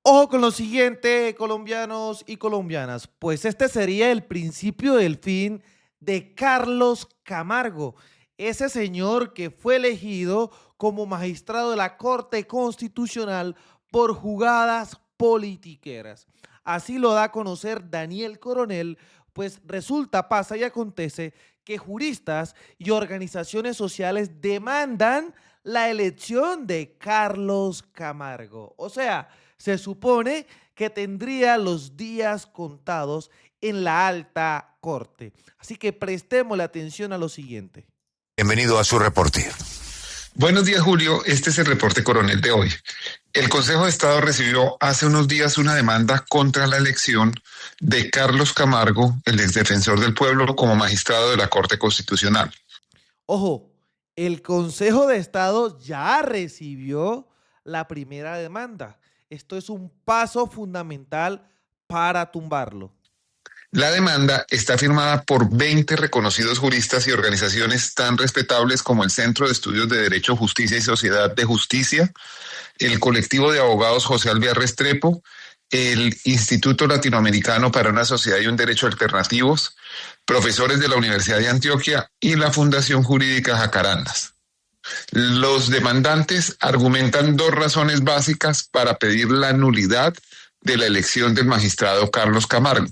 Ojo con lo siguiente, colombianos y colombianas, pues este sería el principio del fin de Carlos Camargo, ese señor que fue elegido como magistrado de la Corte Constitucional por jugadas politiqueras. Así lo da a conocer Daniel Coronel, pues resulta, pasa y acontece que juristas y organizaciones sociales demandan la elección de Carlos Camargo. O sea, se supone que tendría los días contados en la alta corte. Así que prestemos la atención a lo siguiente. Bienvenido a su reporte. Buenos días, Julio. Este es el reporte coronel de hoy. El Consejo de Estado recibió hace unos días una demanda contra la elección de Carlos Camargo, el exdefensor del pueblo, como magistrado de la Corte Constitucional. Ojo, el Consejo de Estado ya recibió la primera demanda. Esto es un paso fundamental para tumbarlo. La demanda está firmada por 20 reconocidos juristas y organizaciones tan respetables como el Centro de Estudios de Derecho, Justicia y Sociedad de Justicia, el colectivo de abogados José Alvear Restrepo, el Instituto Latinoamericano para una Sociedad y un Derecho Alternativos, profesores de la Universidad de Antioquia y la Fundación Jurídica Jacarandas. Los demandantes argumentan dos razones básicas para pedir la nulidad de la elección del magistrado Carlos Camargo.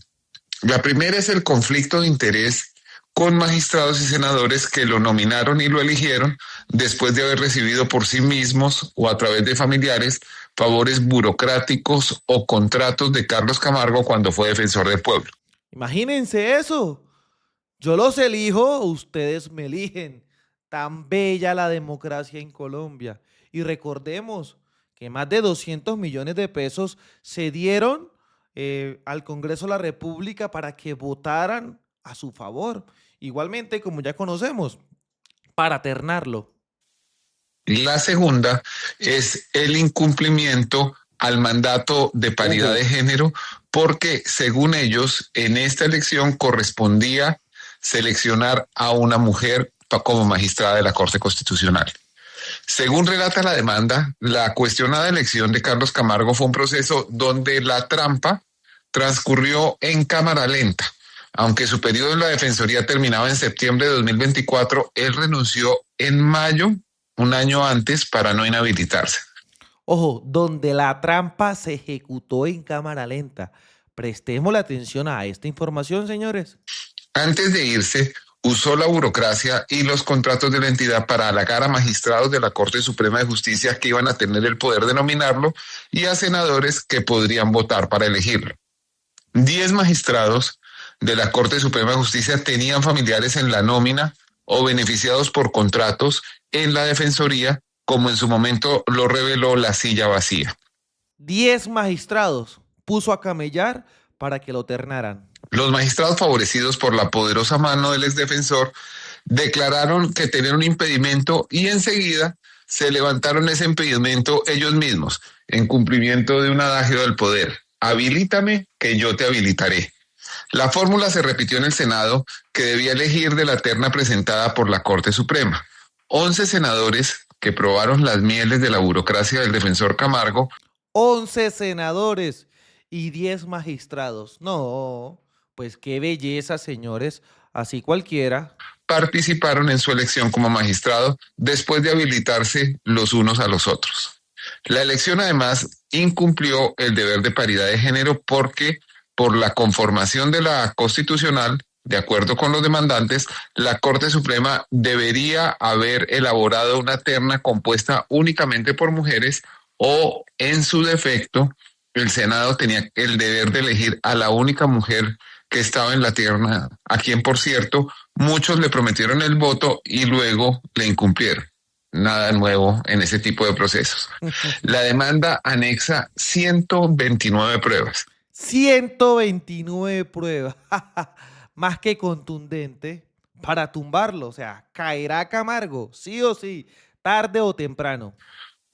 La primera es el conflicto de interés con magistrados y senadores que lo nominaron y lo eligieron después de haber recibido por sí mismos o a través de familiares favores burocráticos o contratos de Carlos Camargo cuando fue defensor del pueblo. Imagínense eso. Yo los elijo, ustedes me eligen. Tan bella la democracia en Colombia. Y recordemos que más de 200 millones de pesos se dieron al Congreso de la República para que votaran a su favor. Igualmente, como ya conocemos, para ternarlo. La segunda es el incumplimiento al mandato de paridad de género, porque según ellos, en esta elección correspondía seleccionar a una mujer como magistrada de la Corte Constitucional. Según relata la demanda, la cuestionada elección de Carlos Camargo fue un proceso donde la trampa transcurrió en cámara lenta. Aunque su periodo en la Defensoría terminaba en septiembre de 2024, él renunció en mayo, un año antes, para no inhabilitarse. Ojo, donde la trampa se ejecutó en cámara lenta. Prestemos la atención a esta información, señores. Antes de irse, usó la burocracia y los contratos de la entidad para halagar a magistrados de la Corte Suprema de Justicia que iban a tener el poder de nominarlo y a senadores que podrían votar para elegirlo. 10 magistrados de la Corte Suprema de Justicia tenían familiares en la nómina o beneficiados por contratos en la Defensoría, como en su momento lo reveló La Silla Vacía. 10 magistrados puso a camellar para que lo ternaran. Los magistrados favorecidos por la poderosa mano del exdefensor declararon que tenían un impedimento y enseguida se levantaron ese impedimento ellos mismos, en cumplimiento de un adagio del poder: habilítame que yo te habilitaré. La fórmula se repitió en el Senado, que debía elegir de la terna presentada por la Corte Suprema. 11 senadores que probaron las mieles de la burocracia del defensor Camargo. 11 senadores y 10 magistrados. No, pues qué belleza, señores. Así cualquiera. Participaron en su elección como magistrado después de habilitarse los unos a los otros. La elección además incumplió el deber de paridad de género porque por la conformación de la Constitucional, de acuerdo con los demandantes, la Corte Suprema debería haber elaborado una terna compuesta únicamente por mujeres o, en su defecto, el Senado tenía el deber de elegir a la única mujer que estaba en la terna, a quien, por cierto, muchos le prometieron el voto y luego le incumplieron. Nada nuevo en ese tipo de procesos. La demanda anexa 129 pruebas. 129 pruebas. Más que contundente para tumbarlo. O sea, caerá Camargo, sí o sí, tarde o temprano.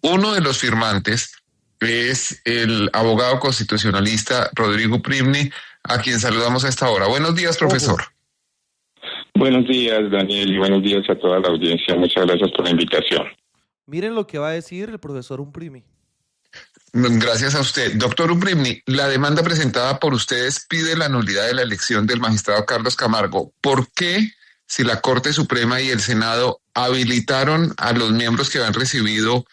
Uno de los firmantes es el abogado constitucionalista Rodrigo Primni, a quien saludamos a esta hora. Buenos días, profesor. Buenos días, Daniel, y buenos días a toda la audiencia. Muchas gracias por la invitación. Miren lo que va a decir el profesor Umprimi. Gracias a usted. Doctor Uprimni, la demanda presentada por ustedes pide la nulidad de la elección del magistrado Carlos Camargo. ¿Por qué, si la Corte Suprema y el Senado habilitaron a los miembros que han recibido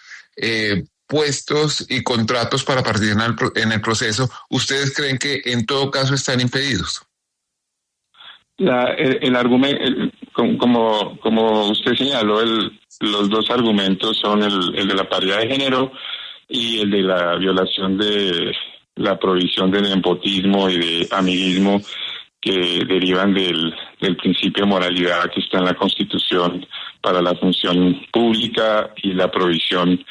puestos y contratos para participar en el proceso, ustedes creen que en todo caso están impedidos? El argumento, como usted señaló, los dos argumentos son el de la paridad de género y el de la violación de la prohibición de nepotismo y de amiguismo que derivan del principio de moralidad que está en la Constitución para la función pública y una provisión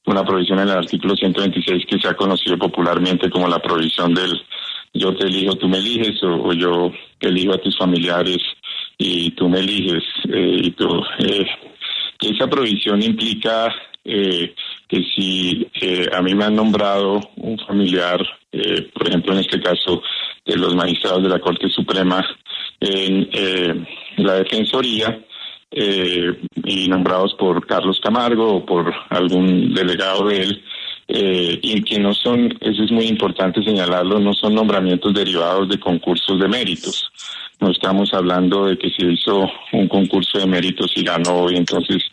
en el artículo 126 que se ha conocido popularmente como la provisión del yo te elijo, tú me eliges, o yo te elijo a tus familiares y tú me eliges. Esa provisión implica que si a mí me han nombrado un familiar, por ejemplo en este caso de los magistrados de la Corte Suprema en la Defensoría, y nombrados por Carlos Camargo o por algún delegado de él, y que no son, eso es muy importante señalarlo, no son nombramientos derivados de concursos de méritos. No estamos hablando de que se hizo un concurso de méritos y ganó y entonces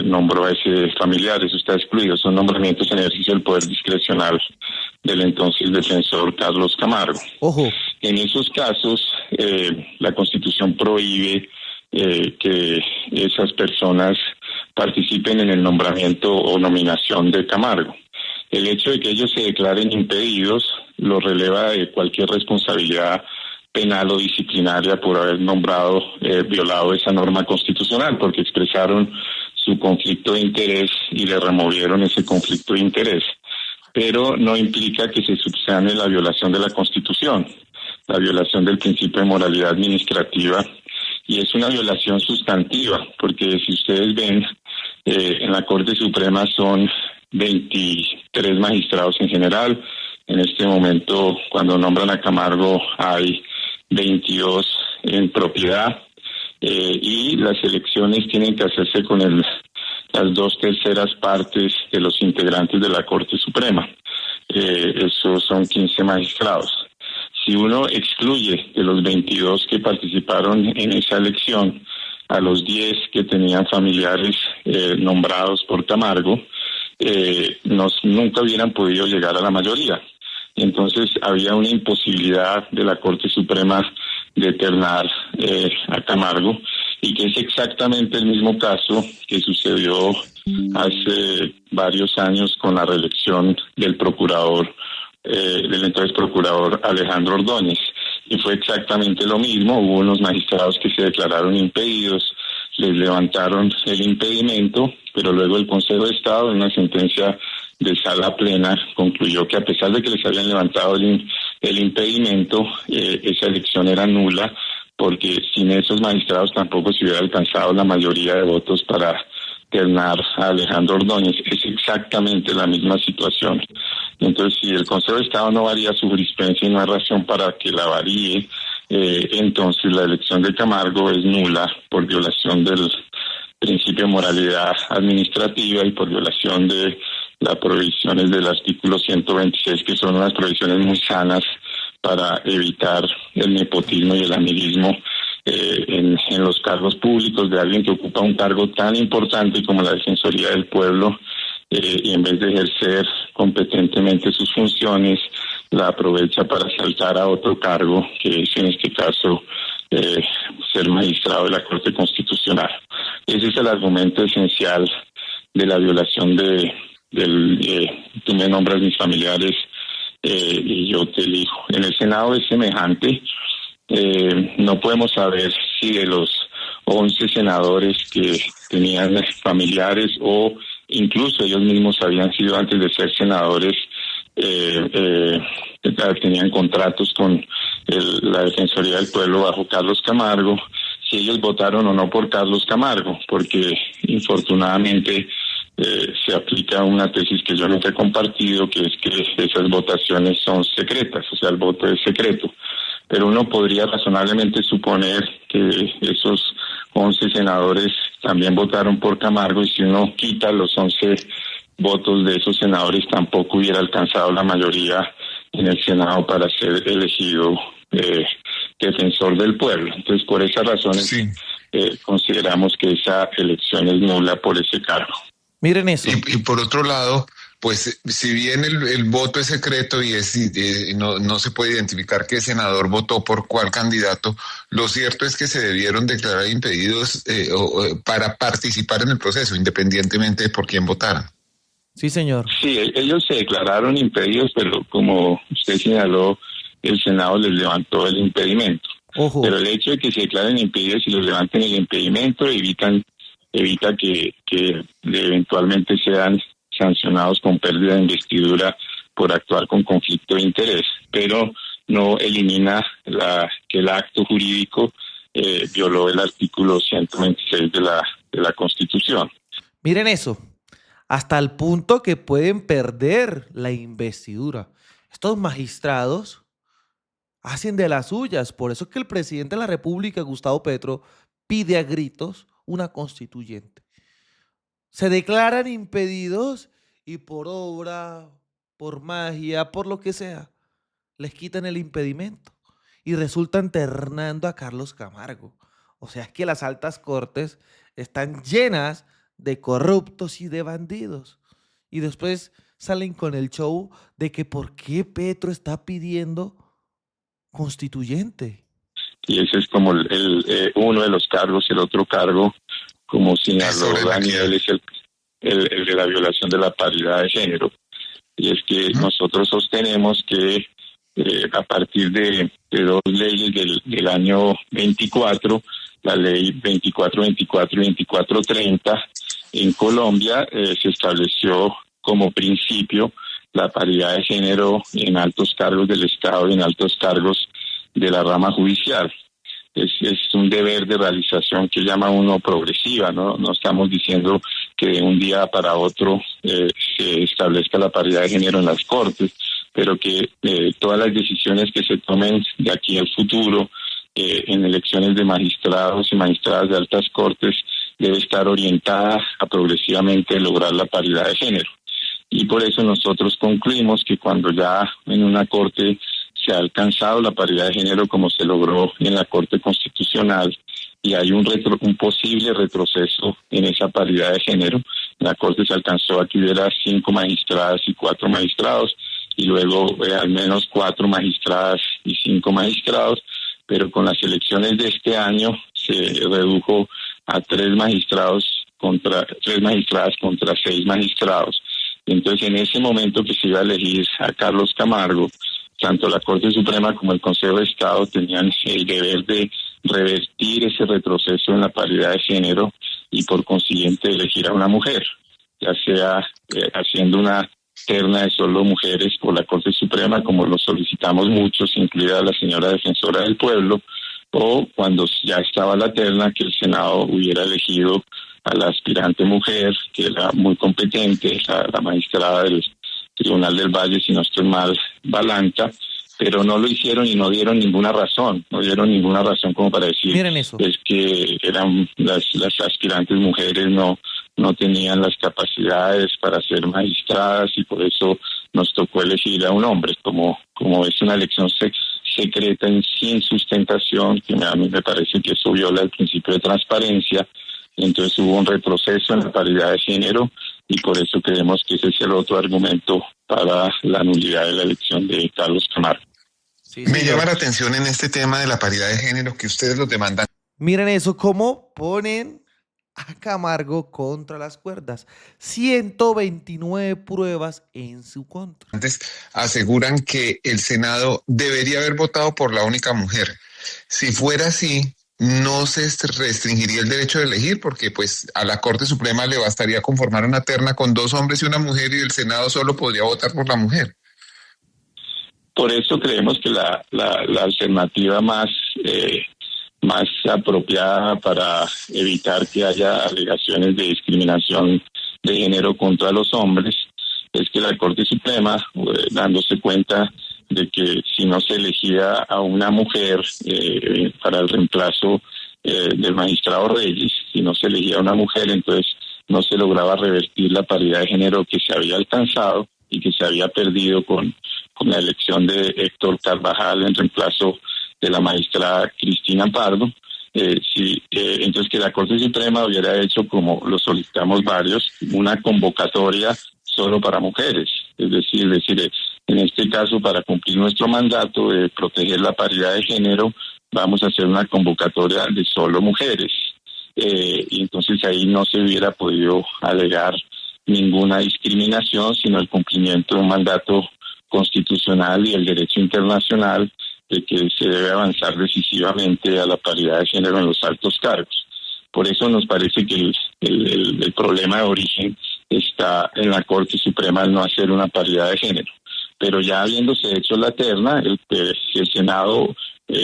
nombró a ese familiar. Eso está excluido. Son nombramientos en ejercicio del poder discrecional del entonces defensor Carlos Camargo. Ojo. En esos casos, la Constitución prohíbe que esas personas participen en el nombramiento o nominación de Camargo. El hecho de que ellos se declaren impedidos lo releva de cualquier responsabilidad penal o disciplinaria por haber violado esa norma constitucional, porque expresaron su conflicto de interés y le removieron ese conflicto de interés. Pero no implica que se subsane la violación de la Constitución, la violación del principio de moralidad administrativa, y es una violación sustantiva, porque si ustedes ven, en la Corte Suprema son 23 magistrados en general. En este momento, cuando nombran a Camargo, hay 22 en propiedad, y las elecciones tienen que hacerse con las 2/3 partes de los integrantes de la Corte Suprema. Esos son 15 magistrados. Si uno excluye de los 22 que participaron en esa elección a los 10 que tenían familiares nombrados por Camargo, nunca hubieran podido llegar a la mayoría. Entonces había una imposibilidad de la Corte Suprema de ternar a Camargo, y que es exactamente el mismo caso que sucedió hace varios años con la reelección del entonces procurador Alejandro Ordóñez, y fue exactamente lo mismo. Hubo unos magistrados que se declararon impedidos, les levantaron el impedimento, pero luego el Consejo de Estado, en una sentencia de sala plena, concluyó que a pesar de que les habían levantado el impedimento, esa elección era nula, porque sin esos magistrados tampoco se hubiera alcanzado la mayoría de votos para ternar a Alejandro Ordóñez. Es exactamente la misma situación. Entonces, si el Consejo de Estado no varía su jurisprudencia y no hay razón para que la varíe, entonces la elección de Camargo es nula por violación del principio de moralidad administrativa y por violación de las provisiones del artículo 126, que son unas provisiones muy sanas para evitar el nepotismo y el amiguismo en los cargos públicos de alguien que ocupa un cargo tan importante como la Defensoría del Pueblo, y en vez de ejercer competentemente sus funciones, la aprovecha para saltar a otro cargo, que es en este caso ser magistrado de la Corte Constitucional. Ese es el argumento esencial de la violación tú me nombras mis familiares y yo te elijo. En el Senado es semejante. No podemos saber si de los 11 senadores que tenían familiares o incluso ellos mismos habían sido antes de ser senadores, tenían contratos con la Defensoría del Pueblo bajo Carlos Camargo, si ellos votaron o no por Carlos Camargo, porque infortunadamente se aplica una tesis que yo nunca he compartido, que es que esas votaciones son secretas, o sea, el voto es secreto. Pero uno podría razonablemente suponer que esos 11 senadores también votaron por Camargo, y si uno quita los 11 votos de esos senadores tampoco hubiera alcanzado la mayoría en el Senado para ser elegido defensor del pueblo. Entonces, por esas razones, Sí. consideramos que esa elección es nula por ese cargo. Miren eso. Y por otro lado, pues si bien el voto es secreto y no se puede identificar qué senador votó por cuál candidato, lo cierto es que se debieron declarar impedidos para participar en el proceso, independientemente de por quién votaran. Sí, señor. Sí, ellos se declararon impedidos, pero como usted señaló, el Senado les levantó el impedimento. Ojo. Pero el hecho de que se declaren impedidos y les levanten el impedimento evita que eventualmente sean sancionados con pérdida de investidura por actuar con conflicto de interés, pero no elimina que el acto jurídico violó el artículo 126 de la Constitución. Miren eso. Hasta el punto que pueden perder la investidura. Estos magistrados hacen de las suyas. Por eso es que el presidente de la República, Gustavo Petro, pide a gritos una constituyente. Se declaran impedidos y por obra, por magia, por lo que sea, les quitan el impedimento y resultan ternando a Carlos Camargo. O sea, es que las altas cortes están llenas de corruptos y de bandidos. Y después salen con el show de que por qué Petro está pidiendo constituyente. Y ese es como uno de los cargos. El otro cargo, como señaló Daniel, es el de la violación de la paridad de género. Y es que nosotros sostenemos que a partir de dos leyes del año 24, la ley 2424 y 2430, en Colombia se estableció como principio la paridad de género en altos cargos del Estado y en altos cargos de la rama judicial. Es un deber de realización que llama uno progresiva, ¿no? No estamos diciendo que de un día para otro se establezca la paridad de género en las Cortes, pero que todas las decisiones que se tomen de aquí al futuro en elecciones de magistrados y magistradas de altas Cortes debe estar orientada a progresivamente lograr la paridad de género. Y por eso nosotros concluimos que cuando ya en una Corte se ha alcanzado la paridad de género como se logró en la Corte Constitucional y hay un posible retroceso en esa paridad de género, la Corte se alcanzó aquí de las 5 magistradas y 4 magistrados y luego al menos 4 magistradas y 5 magistrados, pero con las elecciones de este año se redujo a 3 magistradas contra 6 magistrados. Entonces, en ese momento que se iba a elegir a Carlos Camargo, tanto la Corte Suprema como el Consejo de Estado tenían el deber de revertir ese retroceso en la paridad de género y por consiguiente elegir a una mujer, ya sea haciendo una terna de solo mujeres por la Corte Suprema, como lo solicitamos muchos, incluida la señora defensora del pueblo, o cuando ya estaba la terna, que el Senado hubiera elegido a la aspirante mujer, que era muy competente, la magistrada del Tribunal del Valle, si no estoy mal, Balanca, pero no lo hicieron y no dieron ninguna razón como para decir Miren eso. Es que eran las aspirantes mujeres no tenían las capacidades para ser magistradas y por eso nos tocó elegir a un hombre, como es una elección secreta sin sustentación, que a mí me parece que eso viola el principio de transparencia. Entonces hubo un retroceso en la paridad de género y por eso creemos que ese es el otro argumento para la nulidad de la elección de Carlos Camargo. Sí, Me señor. llama la atención en este tema de la paridad de género que ustedes los demandan. Miren eso, cómo ponen a Camargo contra las cuerdas. 129 pruebas en su contra. Antes aseguran que el Senado debería haber votado por la única mujer. Si fuera así, no se restringiría el derecho de elegir, porque pues a la Corte Suprema le bastaría conformar una terna con 2 hombres y una mujer y el Senado solo podría votar por la mujer. Por eso creemos que la alternativa más apropiada para evitar que haya alegaciones de discriminación de género contra los hombres es que la Corte Suprema, dándose cuenta de que si no se elegía a una mujer para el reemplazo del magistrado Reyes, si no se elegía a una mujer, entonces no se lograba revertir la paridad de género que se había alcanzado y que se había perdido con la elección de Héctor Carvajal en reemplazo de la magistrada Cristina Pardo. Entonces que la Corte Suprema hubiera hecho, como lo solicitamos varios, una convocatoria solo para mujeres, es decir, en este caso, para cumplir nuestro mandato de proteger la paridad de género, vamos a hacer una convocatoria de solo mujeres. Y entonces ahí no se hubiera podido alegar ninguna discriminación, sino el cumplimiento de un mandato constitucional y el derecho internacional de que se debe avanzar decisivamente a la paridad de género en los altos cargos. Por eso nos parece que el problema de origen está en la Corte Suprema al no hacer una paridad de género. Pero ya habiéndose hecho la terna, el Senado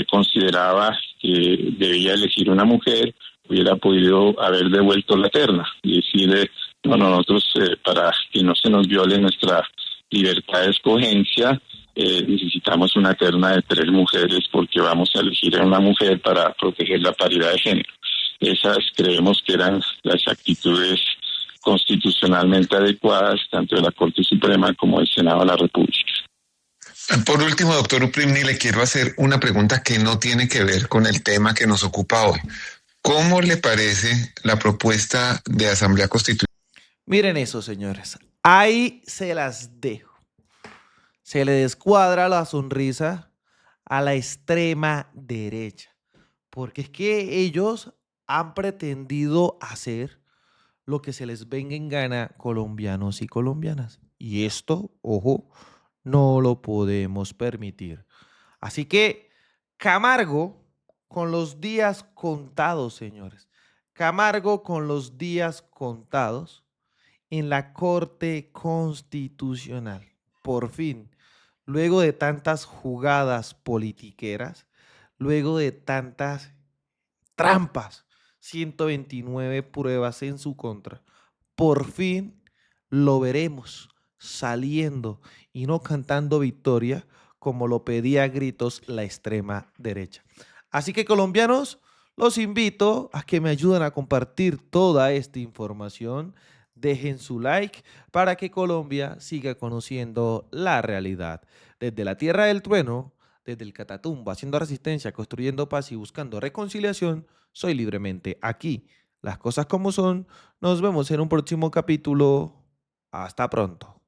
consideraba que debía elegir una mujer, hubiera podido haber devuelto la terna y decirle, no, nosotros para que no se nos viole nuestra libertad de escogencia, necesitamos una terna de 3 mujeres porque vamos a elegir a una mujer para proteger la paridad de género. Esas creemos que eran las actitudes constitucionalmente adecuadas tanto de la Corte Suprema como del Senado de la República. Por último, doctor Uprimni, le quiero hacer una pregunta que no tiene que ver con el tema que nos ocupa hoy. ¿Cómo le parece la propuesta de Asamblea Constitucional? Miren eso, señores. Ahí se las dejo. Se le descuadra la sonrisa a la extrema derecha. Porque es que ellos han pretendido hacer lo que se les venga en gana, colombianos y colombianas. Y esto, ojo, no lo podemos permitir. Así que Camargo con los días contados, señores. Camargo con los días contados en la Corte Constitucional. Por fin, luego de tantas jugadas politiqueras, luego de tantas trampas, 129 pruebas en su contra, por fin lo veremos saliendo y no cantando victoria como lo pedía a gritos la extrema derecha. Así que, colombianos, los invito a que me ayuden a compartir toda esta información. Dejen su like para que Colombia siga conociendo la realidad. Desde la tierra del trueno, desde el Catatumbo, haciendo resistencia, construyendo paz y buscando reconciliación, soy Libremente aquí. Las cosas como son. Nos vemos en un próximo capítulo. Hasta pronto.